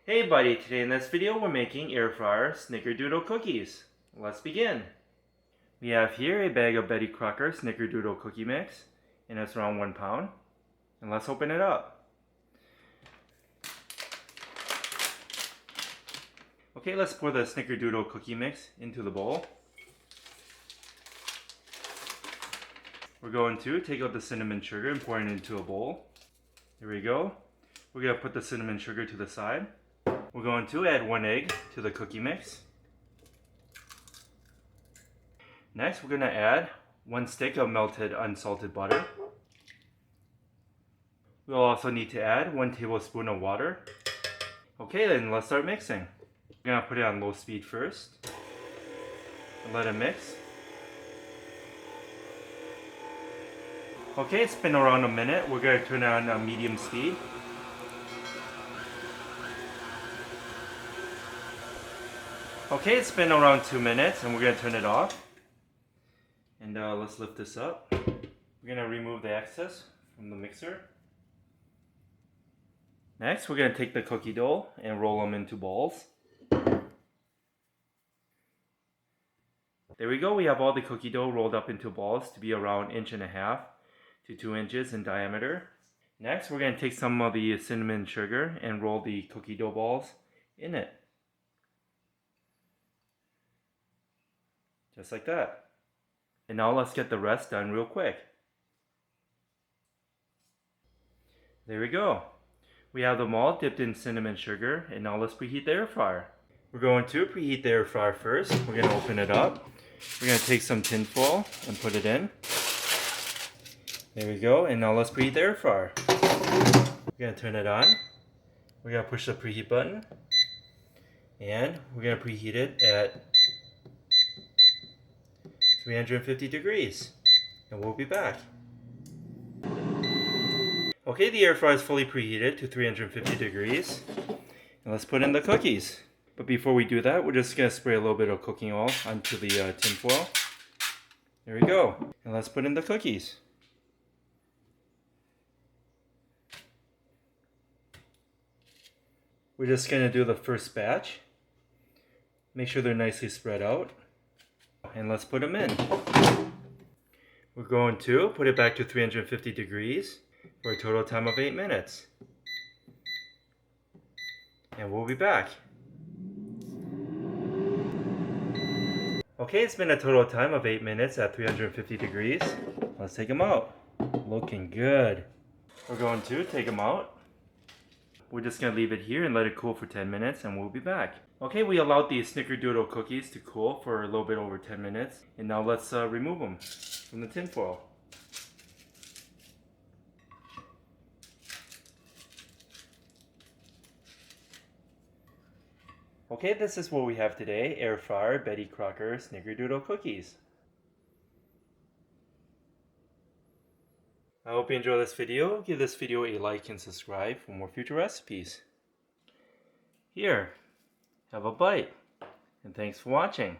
Hey buddy, today in this video we're making air fryer SnickerDoodle cookies. Let's begin. We have here a bag of Crocker SnickerDoodle cookie mix, and it's around 1 pound. And let's open it up. Okay, let's pour the SnickerDoodle cookie mix into the bowl. We're going to take out the cinnamon sugar and pour it into a bowl. There we go. We're going to put the cinnamon sugar to the side. We're going to add 1 egg to the cookie mix. Next, we're going to add 1 stick of melted unsalted butter. We'll also need to add 1 tablespoon of water. Okay, then let's start mixing. We're going to put it on low speed first and let it mix. Okay, it's been around a minute. We're going to turn it on medium speed. Okay, it's been around 2 minutes and we're going to turn it off. And let's lift this up. We're going to remove the excess from the mixer. Next, we're going to take the cookie dough and roll them into balls. There we go, we have all the cookie dough rolled up into balls to be around 1.5 inches to 2 inches in diameter. Next, we're going to take some of the cinnamon sugar and roll the cookie dough balls in it. Just like that. And now let's get the rest done real quick. There we go. We have them all dipped in cinnamon sugar, and now let's preheat the air fryer. We're going to preheat the air fryer first. We're going to open it up. We're going to take some tin foil and put it in. There we go, and now let's preheat the air fryer. We're going to turn it on. We're going to push the preheat button. And we're going to preheat it at 350 degrees. And we'll be back. Okay, the air fryer is fully preheated to 350 degrees. And let's put in the cookies. But before we do that, we're just going to spray a little bit of cooking oil onto the tin foil. There we go. And let's put in the cookies. We're just going to do the first batch. Make sure they're nicely spread out. And let's put them in. We're going to put it back to 350 degrees for a total time of 8 minutes. And we'll be back. Okay, it's been a total time of 8 minutes at 350 degrees. Let's take them out. Looking good. We're going to take them out. We're just going to leave it here and let it cool for 10 minutes and we'll be back. Okay, we allowed the SnickerDoodle cookies to cool for a little bit over 10 minutes. And now let's remove them from the tin foil. Okay, this is what we have today. Air fryer Crocker SnickerDoodle cookies. I hope you enjoy this video. Give this video a like and subscribe for more future recipes. Here, have a bite. And thanks for watching.